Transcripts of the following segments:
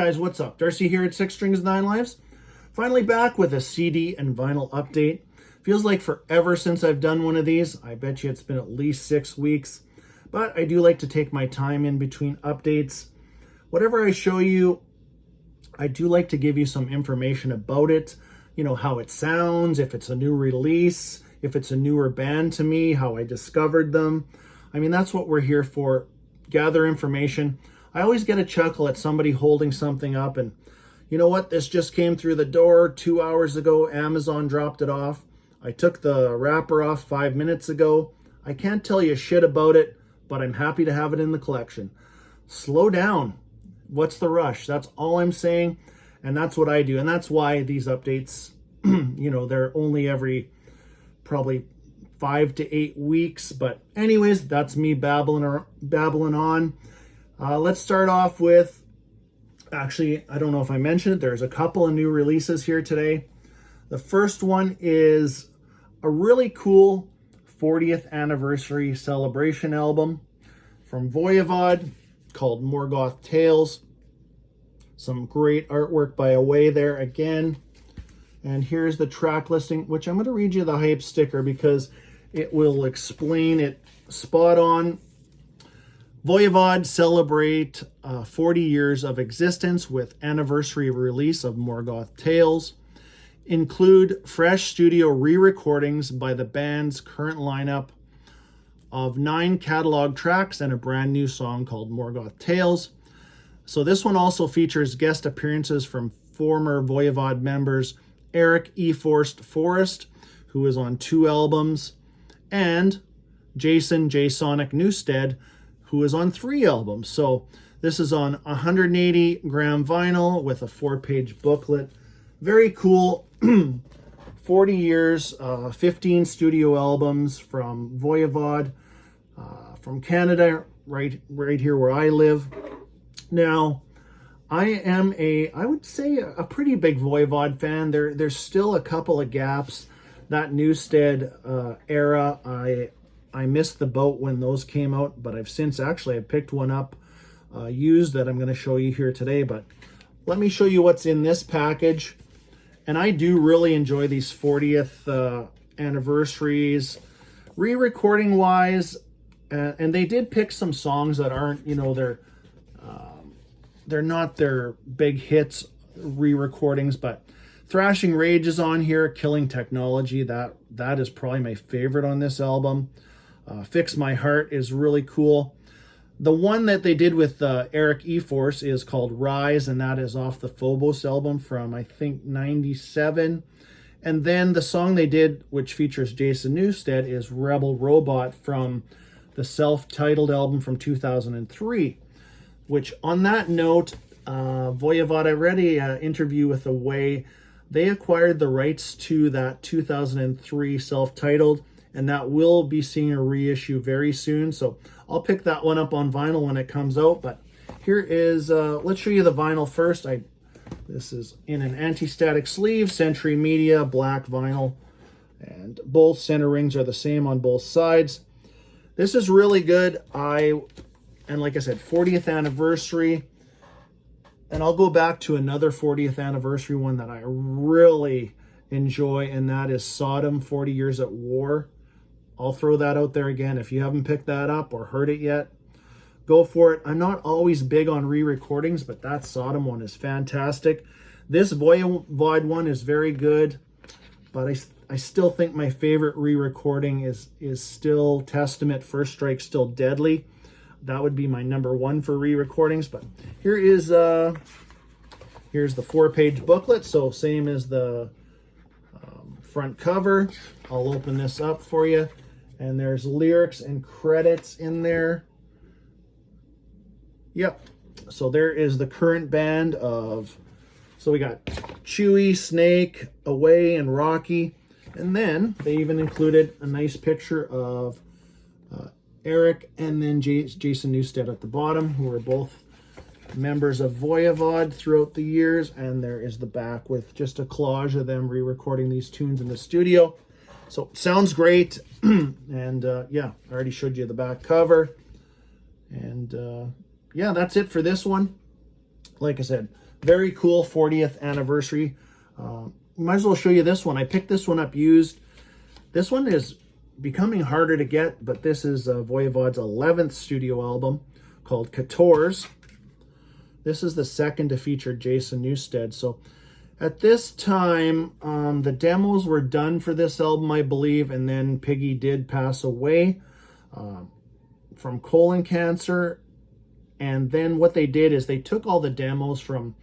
Guys, what's up? Darcy here at 6 Strings 9 Lives. Finally back with a CD and vinyl update. Feels like forever since I've done one of these. I bet you it's been at least 6 weeks. But I do like to take my time in between updates. Whatever I show you, I do like to give you some information about it. You know, how it sounds, if it's a new release, if it's a newer band to me, how I discovered them. I mean, that's what we're here for. Gather information. I always get a chuckle at somebody holding something up and, you know what, this just came through the door 2 hours ago. Amazon dropped it off. I took the wrapper off 5 minutes ago. I can't tell you shit about it, but I'm happy to have it in the collection. Slow down. What's the rush? That's all I'm saying, and that's what I do. And that's why these updates, you know, they're only every probably 5 to 8 weeks. But anyways, that's me babbling on. Let's start off with, actually, I don't know if I mentioned it, there's a couple of new releases here today. The first one is a really cool 40th anniversary celebration album from Voivod called Morgoth Tales. Some great artwork by Away there again. And here's the track listing, which I'm going to read you the hype sticker because it will explain it spot on. Voivod celebrate 40 years of existence with anniversary release of Morgoth Tales. Include fresh studio re-recordings by the band's current lineup of 9 catalog tracks and a brand new song called Morgoth Tales. So this one also features guest appearances from former Voivod members Eric E. Forrest, who is on 2 albums, and Jason J. Sonic Newstead, who is on 3 albums. So this is on 180 gram vinyl with a 4-page booklet. Very cool. 40 years, 15 studio albums from Voivod, from Canada, right here where I live. Now, I am I would say a pretty big Voivod fan. There's still a couple of gaps. That Newstead era, I missed the boat when those came out, but I've since actually I picked one up used that I'm going to show you here today. But let me show you what's in this package. And I do really enjoy these 40th anniversaries, re-recording wise, and they did pick some songs that aren't, you know, they're not their big hits re-recordings, but Thrashing Rage is on here, Killing Technology, that is probably my favorite on this album. Fix My Heart is really cool. The one that they did with Eric E. Force is called Rise, and that is off the Phobos album from, I think, 97. And then the song they did, which features Jason Newstead, is Rebel Robot from the self-titled album from 2003. Which, on that note, Voivod, I read an interview with Away. They acquired the rights to that 2003 self-titled, and that will be seeing a reissue very soon. So I'll pick that one up on vinyl when it comes out. But here is, let's show you the vinyl first. This is in an anti-static sleeve, Century Media, black vinyl. And both center rings are the same on both sides. This is really good. And like I said, 40th anniversary. And I'll go back to another 40th anniversary one that I really enjoy, and that is Sodom, 40 Years at War. I'll throw that out there again. If you haven't picked that up or heard it yet, go for it. I'm not always big on re-recordings, but that Sodom one is fantastic. This Voivod one is very good, but I still think my favorite re-recording is still Testament, First Strike, Still Deadly. That would be my number 1 for re-recordings. But here's the 4-page booklet. So same as the front cover. I'll open this up for you. And there's lyrics and credits in there. Yep. So there is the current band of, so we got Chewy, Snake, Away, and Rocky. And then they even included a nice picture of Eric and then Jason Newstead at the bottom, who are both members of Voivod throughout the years. And there is the back with just a collage of them re-recording these tunes in the studio. So sounds great. And yeah, I already showed you the back cover. And yeah, that's it for this one. Like I said, Very cool 40th anniversary. Might as well show you this one. I picked this one up used. This one is becoming harder to get, but this is Voivod's 11th studio album called Katorz. This is the second to feature Jason Newsted. So at this time, the demos were done for this album, I believe, and then Piggy did pass away from colon cancer. And then what they did is they took all the demos from,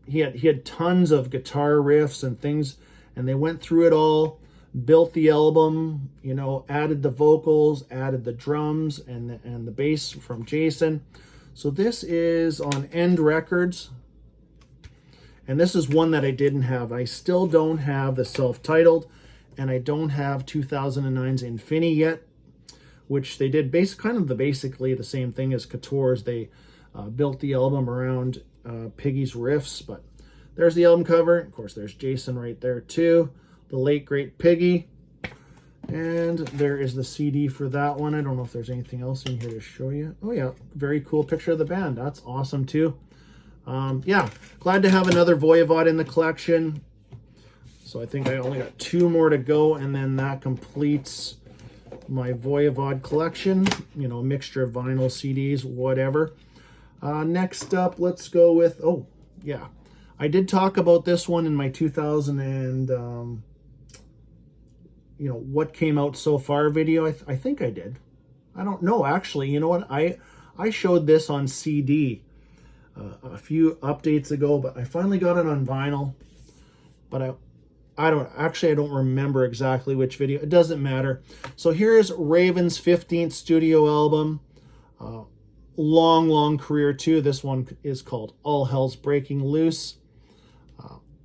he had tons of guitar riffs and things, and they went through it all, built the album, you know, added the vocals, added the drums and the bass from Jason. So this is on End Records. And this is one that I didn't have. I still don't have the self-titled, and I don't have 2009's Infinity yet, which they did basically the same thing as Katorz. They built the album around Piggy's riffs, but there's the album cover. Of course, there's Jason right there too, the late great Piggy. And there is the CD for that one. I don't know if there's anything else in here to show you. Oh yeah, very cool picture of the band. That's awesome too. Yeah, glad to have another Voivod in the collection. So I think I only got 2 more to go, and then that completes my Voivod collection. You know, mixture of vinyl, CDs, whatever. Next up, let's go with, oh yeah, I did talk about this one in my 2000 and you know, what came out so far video. I think I did. I don't know, actually. You know what? I showed this on CD a few updates ago, but I finally got it on vinyl. But I don't remember exactly which video. It doesn't matter. So here's Raven's 15th studio album. Long career too. This one is called All Hell's Breaking Loose.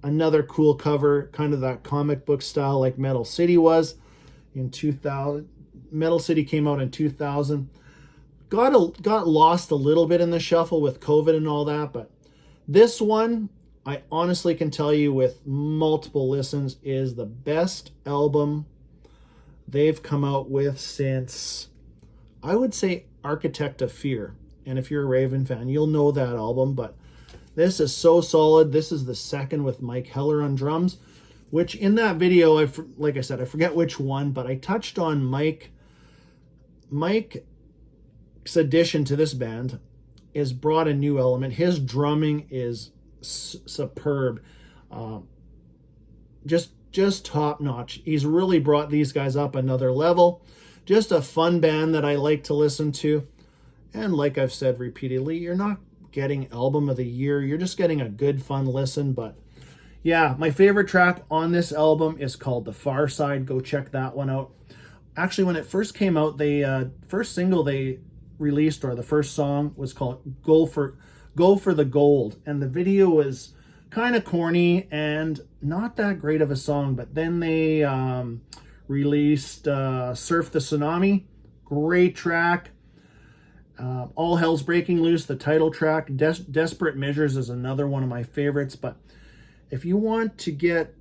Another cool cover, kind of that comic book style like Metal City was in 2000. Metal City came out in 2000. Got lost a little bit in the shuffle with COVID and all that, but this one, I honestly can tell you with multiple listens, is the best album they've come out with since, I would say, Architect of Fear. And if you're a Raven fan, you'll know that album, but this is so solid. This is the second with Mike Heller on drums, which in that video, like I said, I forget which one, but I touched on Mike's addition to this band is brought a new element. His drumming is superb. Just top notch. He's really brought these guys up another level. Just a fun band that I like to listen to. And like I've said repeatedly, you're not getting album of the year. You're just getting a good, fun listen. But yeah, my favorite track on this album is called The Far Side. Go check that one out. Actually, when it first came out, they first single they released, or the first song, was called Go for the Gold. And the video was kind of corny and not that great of a song. But then they released Surf the Tsunami. Great track. All Hell's Breaking Loose, the title track. Desperate Measures is another one of my favorites. But if you want to get,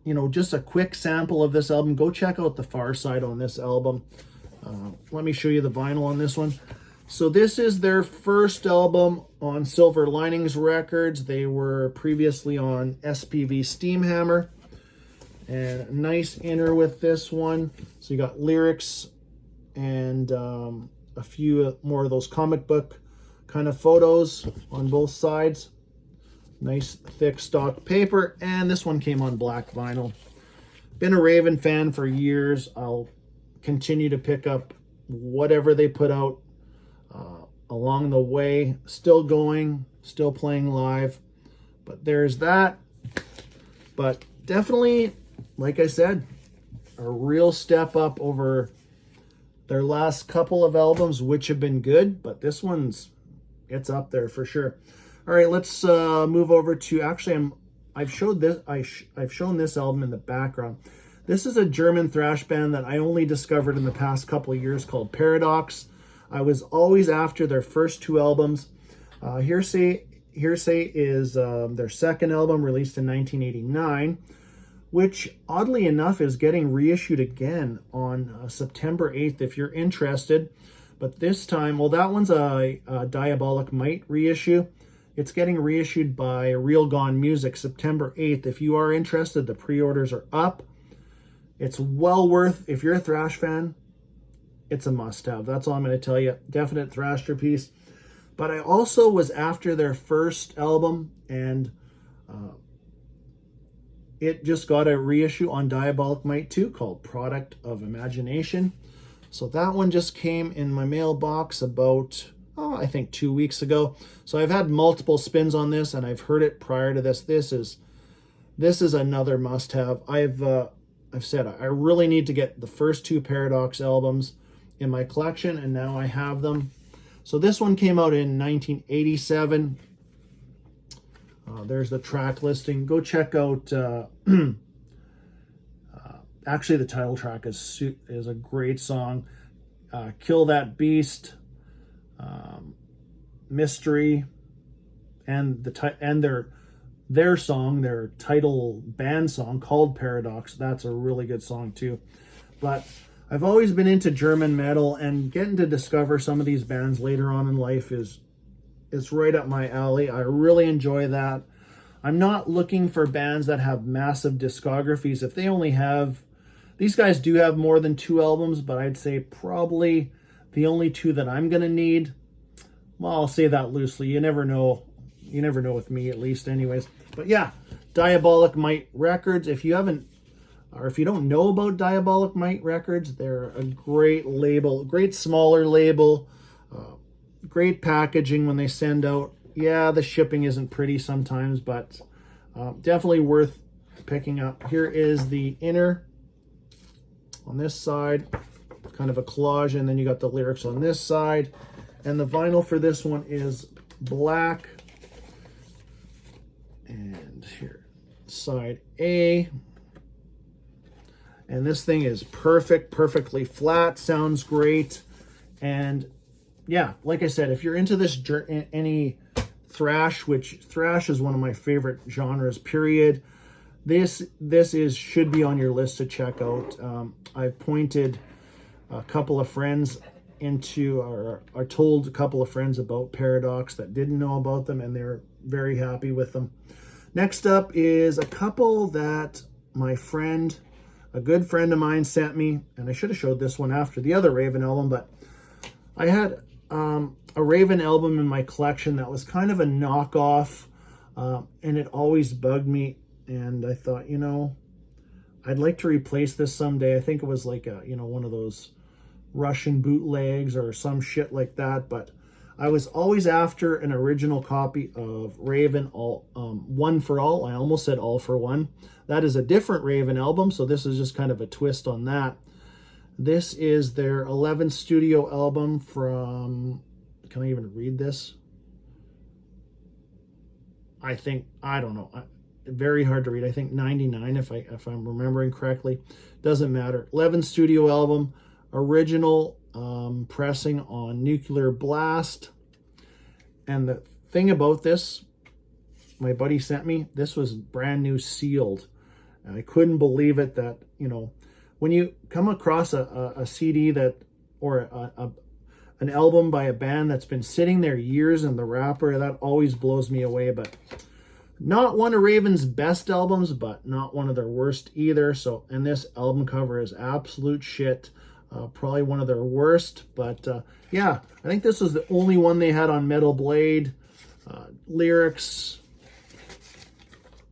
you know, just a quick sample of this album, go check out The Far Side on this album. Let me show you the vinyl on this one. So this is their first album on Silver Linings Records. They were previously on SPV Steamhammer. And nice inner with this one. So you got lyrics and a few more of those comic book kind of photos on both sides. Nice thick stock paper. And this one came on black vinyl. Been a Raven fan for years. I'll continue to pick up whatever they put out along the way. Still going, still playing live. But there's that. But definitely, like I said, a real step up over their last couple of albums, which have been good, but this one's, it's up there for sure. All right, let's move over to, actually, I've shown this album in the background. This is a German thrash band that I only discovered in the past couple of years called Paradox. I was always after their first 2 albums. Hearsay is their second album, released in 1989, which oddly enough is getting reissued again on September 8th if you're interested. But this time, well, that one's a Diabolic Might reissue. It's getting reissued by Real Gone Music September 8th. If you are interested, the pre-orders are up. It's well worth, if you're a thrash fan, it's a must-have. That's all I'm going to tell you. Definite Thrasher piece. But I also was after their first album, and it just got a reissue on Diabolic Might 2 called Product of Imagination. So that one just came in my mailbox about, I think 2 weeks ago. So I've had multiple spins on this, and I've heard it prior to this. This is another must-have. I've said I really need to get the first 2 Paradox albums in my collection, and now I have them. So this one came out in 1987. There's the track listing. Go check out. Actually, the title track is a great song. Kill That Beast, Mystery, and their song, their title band song called Paradox. That's a really good song too. But I've always been into German metal, and getting to discover some of these bands later on in life is right up my alley. I really enjoy that. I'm not looking for bands that have massive discographies. If they only have, these guys do have more than 2 albums, but I'd say probably the only 2 that I'm going to need, well, I'll say that loosely. You never know. You never know with me, at least anyways. But yeah, Diabolic Might Records. If you haven't, or if you don't know about Diabolic Might Records, they're a great label, great smaller label, great packaging when they send out. Yeah, the shipping isn't pretty sometimes, but definitely worth picking up. Here is the inner on this side, kind of a collage, and then you got the lyrics on this side. And the vinyl for this one is black. And here, side A. And this thing is perfectly flat, sounds great. And yeah, like I said, if you're into this, any thrash, which thrash is one of my favorite genres, period, this should be on your list to check out. I've pointed a couple of friends into, or told a couple of friends about Paradox that didn't know about them, and they're very happy with them. Next up is a couple that my friend, a good friend of mine, sent me, and I should have showed this one after the other Raven album, but I had a Raven album in my collection that was kind of a knockoff, and it always bugged me, and I thought, I'd like to replace this someday. I think it was like one of those Russian bootlegs or some shit like that, but I was always after an original copy of Raven One for All. I almost said All for One. That is a different Raven album, so this is just kind of a twist on that. This is their 11th studio album from, can I even read this? I don't know. Very hard to read. I think 99, if I'm remembering correctly. Doesn't matter. 11th studio album, original pressing on Nuclear Blast. And the thing about this, my buddy sent me, this was brand new sealed. And I couldn't believe it that, when you come across a CD that, or an album by a band that's been sitting there years in the wrapper, that always blows me away. But not one of Raven's best albums, but not one of their worst either. So, and this album cover is absolute shit. Probably one of their worst, but yeah, I think this was the only one they had on Metal Blade. Lyrics,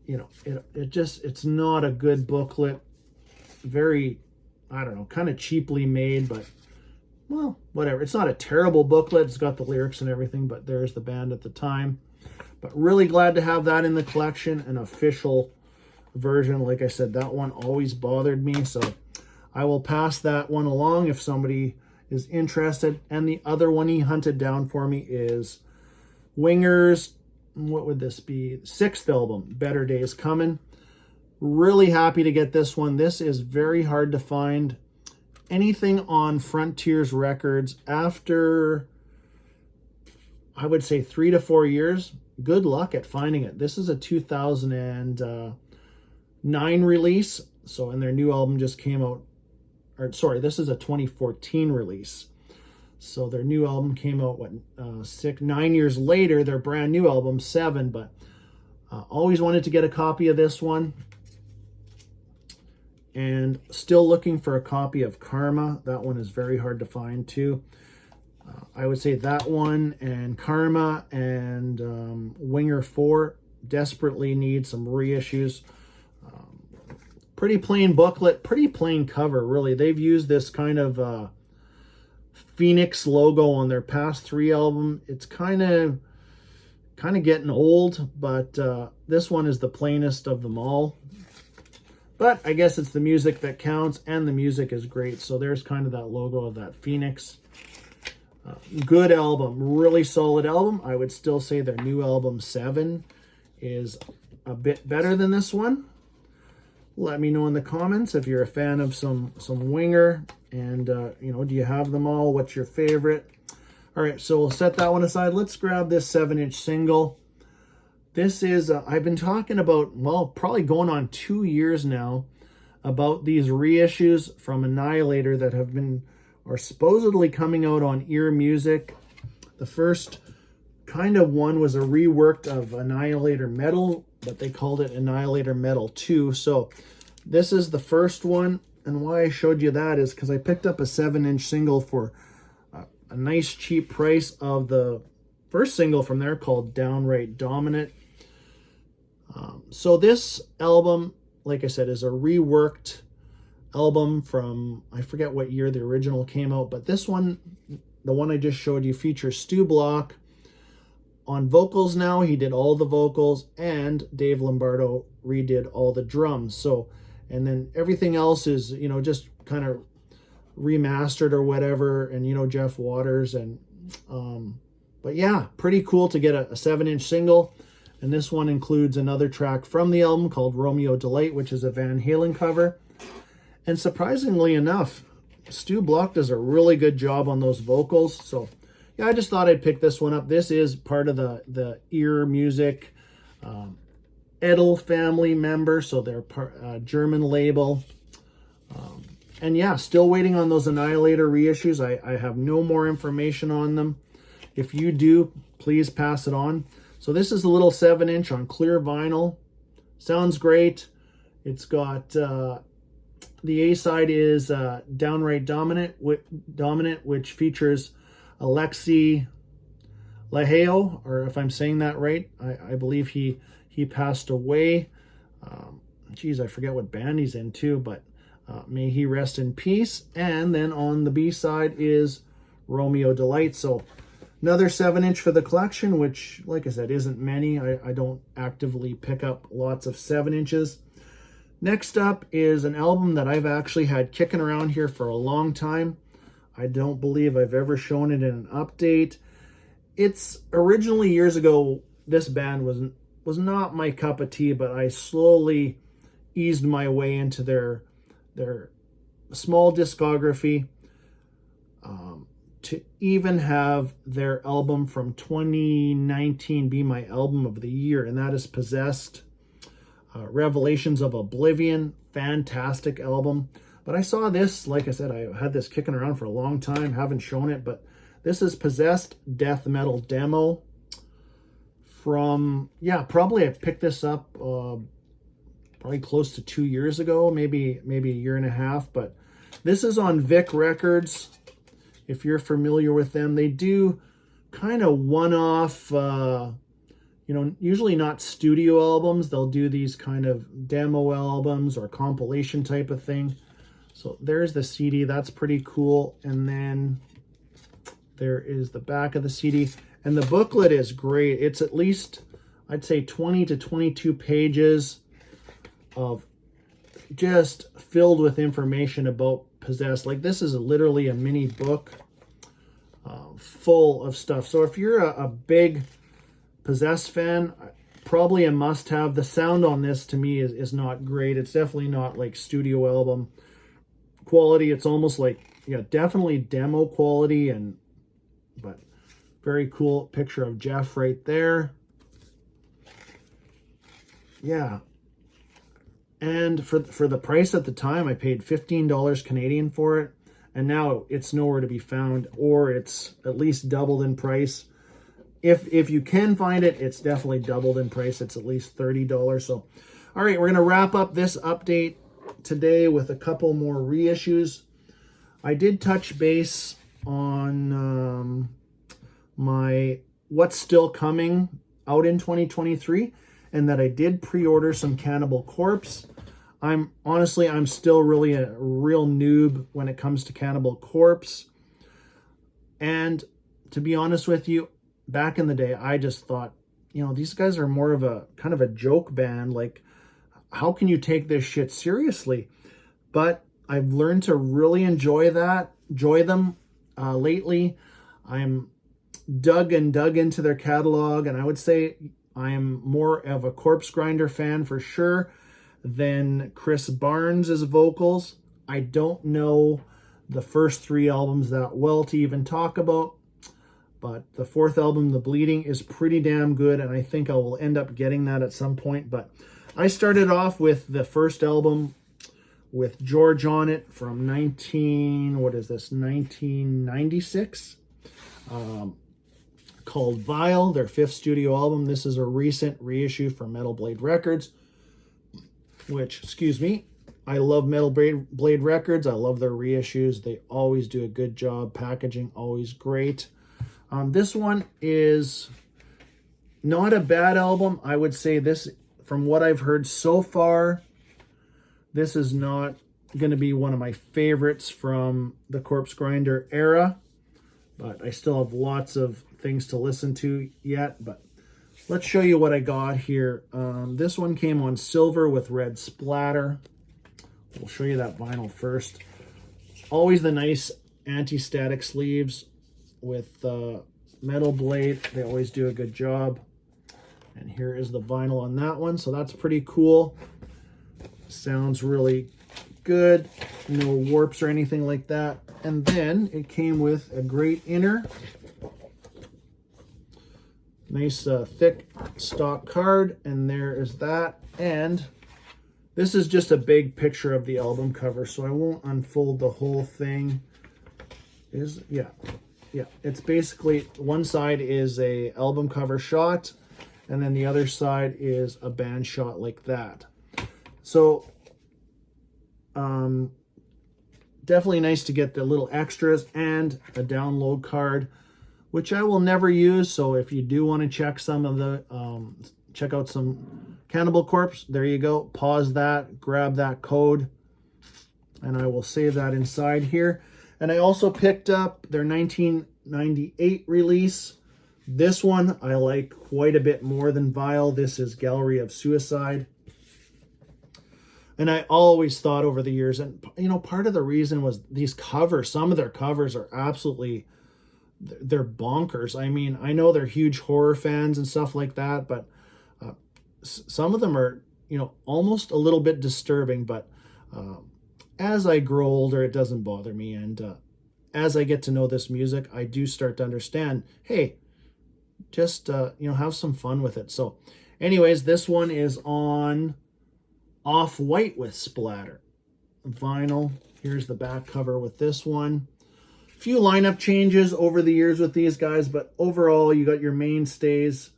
it's not a good booklet. Very, I don't know, kind of cheaply made, but well, whatever. It's not a terrible booklet. It's got the lyrics and everything, but there's the band at the time. But really glad to have that in the collection, an official version. Like I said, that one always bothered me, so I will pass that one along if somebody is interested. And the other one he hunted down for me is Winger's, what would this be? 6th album, Better Days Coming. Really happy to get this one. This is very hard to find. Anything on Frontiers Records after, I would say, 3 to 4 years, good luck at finding it. This is a 2009 release. So, and their new album just came out. Or sorry, this is a 2014 release. So their new album came out, 9 years later, their brand new album, 7, but always wanted to get a copy of this one. And still looking for a copy of Karma. That one is very hard to find too. I would say that one and Karma and Winger 4 desperately need some reissues. Pretty plain booklet, pretty plain cover, really. They've used this kind of Phoenix logo on their past 3 album. It's kind of getting old, but this one is the plainest of them all. But I guess it's the music that counts, and the music is great. So there's kind of that logo of that Phoenix. Good album, really solid album. I would still say their new album 7 is a bit better than this one. Let me know in the comments if you're a fan of some Winger, and you know, do you have them all? What's your favorite? All right, so we'll set that one aside. Let's grab this 7-inch single. This is, I've been talking about, well, probably going on 2 years now, about these reissues from Annihilator that are supposedly coming out on Ear Music. The first kind of one was a reworked of Annihilator Metal, but they called it Annihilator Metal 2. So this is the first one, and why I showed you that is because I picked up a 7-inch single for a nice cheap price of the first single from there called Downright Dominant. So this album, like I said, is a reworked album from, I forget what year the original came out, but this one, the one I just showed you, features Stu Block on vocals now. He did all the vocals, and Dave Lombardo redid all the drums. So, and then everything else is, you know, just kind of remastered or whatever, and, you know, Jeff Waters. And but yeah, pretty cool to get a 7-inch single. And this one includes another track from the album called Romeo Delight, which is a Van Halen cover. And surprisingly enough, Stu Block does a really good job on those vocals. So yeah, I just thought I'd pick this one up. This is part of the Ear Music Edel family member, so they're German label. And yeah, still waiting on those Annihilator reissues. I have no more information on them. If you do, please pass it on. So this is a little 7-inch on clear vinyl. Sounds great. It's got the A-side is Downright Dominant, which features Alexi Laheo, or if I'm saying that right, I believe he passed away. Geez, I forget what band he's in too, but may he rest in peace. And then on the B-side is Romeo Delight. So another 7-inch for the collection, which, like I said, isn't many. I don't actively pick up lots of 7-inches. Next up is an album that I've actually had kicking around here for a long time. I don't believe I've ever shown it in an update. It's originally, years ago, this band was not my cup of tea, but I slowly eased my way into their small discography. To even have their album from 2019 be my album of the year, and that is Possessed, Revelations of Oblivion. Fantastic album. But I saw this, like I said, I had this kicking around for a long time, haven't shown it, but this is Possessed Death Metal Demo from, yeah, probably I picked this up probably close to 2 years ago, maybe a year and a half, but this is on Vic Records. If you're familiar with them, they do kind of one-off, you know, usually not studio albums. They'll do these kind of demo albums or compilation type of thing. So there's the CD. That's pretty cool. And then there is the back of the CD. And the booklet is great. It's at least, I'd say, 20 to 22 pages of just filled with information about Possessed. Like, this is literally a mini book full of stuff. So if you're a big Possessed fan, probably a must-have. The sound on this to me is not great. It's definitely not like studio album quality. It's almost like, yeah, definitely demo quality, but very cool picture of Jeff right there. Yeah. And for the price at the time, I paid $15 Canadian for it. and now it's nowhere to be found, or it's at least doubled in price. If you can find it, it's definitely doubled in price. It's at least $30. So, all right, we're going to wrap up this update today with a couple more reissues. I did touch base on my what's still coming out in 2023, and that I did pre-order some Cannibal Corpse. I'm still really a real noob when it comes to Cannibal Corpse. And to be honest with you, back in the day, I just thought, these guys are more of a kind of a joke band. Like, how can you take this shit seriously? But I've learned to really enjoy them lately. I'm dug into their catalog, and I would say I am more of a Corpse Grinder fan for sure than Chris Barnes' vocals. I don't know the first 3 albums that well to even talk about, but the 4th album, The Bleeding, is pretty damn good, and I think I will end up getting that at some point. But I started off with the first album with George on it from 1996, called Vile, their 5th studio album. This is a recent reissue from Metal Blade Records, which, excuse me, I love Metal Blade Records. I love their reissues. They always do a good job. Packaging, always great. This one is not a bad album. I would say this, from what I've heard so far, this is not going to be one of my favorites from the Corpse Grinder era, but I still have lots of things to listen to yet. But let's show you what I got here. This one came on silver with red splatter. We'll show you that vinyl first. Always the nice anti-static sleeves with Metal Blade. They always do a good job. And here is the vinyl on that one. So that's pretty cool. Sounds really good. No warps or anything like that. And then it came with a great inner. Nice thick stock card. And there is that. And this is just a big picture of the album cover, so I won't unfold the whole thing. Yeah, it's basically, one side is a album cover shot, and then the other side is a band shot like that. So definitely nice to get the little extras and a download card, which I will never use. So if you do want to check some of the check out some Cannibal Corpse, there you go. Pause that, grab that code, and I will save that inside here. And I also picked up their 1998 release. This one I like quite a bit more than Vile. This is Gallery of Suicide. And I always thought over the years, and part of the reason was these covers. Some of their covers are absolutely, they're bonkers. I mean, I know they're huge horror fans and stuff like that, but some of them are, almost a little bit disturbing. But as I grow older, it doesn't bother me. And as I get to know this music, I do start to understand, hey, just, have some fun with it. So anyways, this one is on off-white with splatter vinyl. Here's the back cover with this one. A few lineup changes over the years with these guys, but overall, you got your mainstays.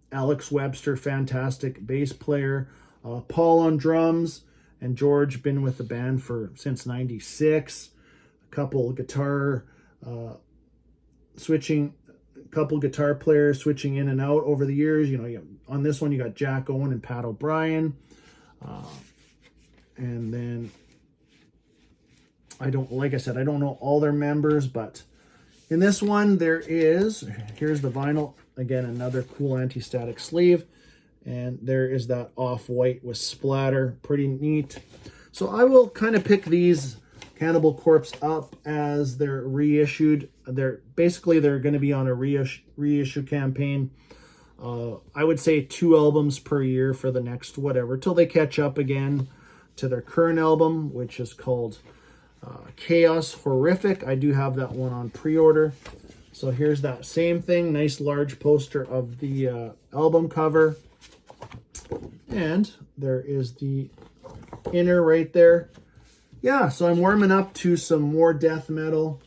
Alex Webster, fantastic bass player. Paul on drums, and George been with the band since '96. A couple guitar players switching in and out over the years. On this one you got Jack Owen and Pat O'Brien, and then I don't know all their members, but in this one here's the vinyl. Again, another cool anti-static sleeve. And there is that off-white with splatter. Pretty neat. So I will kind of pick these Cannibal Corpse up as they're reissued. They're going to be on a reissue campaign. I would say 2 albums per year for the next whatever, till they catch up again to their current album, which is called Chaos Horrific. I do have that one on pre-order. So here's that same thing. Nice large poster of the album cover. And there is the inner right there. yeah, so I'm warming up to some more death metal.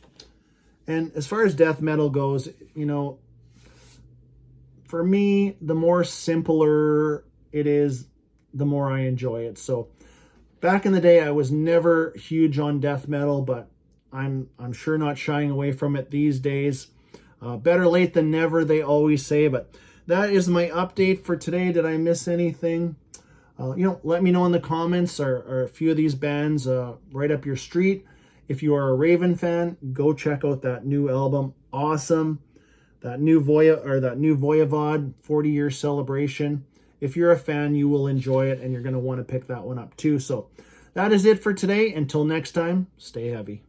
And as far as death metal goes, you know, for me, the more simpler it is, the more I enjoy it. So back in the day, I was never huge on death metal, but I'm sure not shying away from it these days. Better late than never, they always say. But that is my update for today. Did I miss anything? You know, let me know in the comments. Are a few of these bands right up your street? If you are a Raven fan, go check out that new album. Awesome. That new Voivod 40-year celebration. If you're a fan, you will enjoy it, and you're going to want to pick that one up too. So that is it for today. Until next time, stay heavy.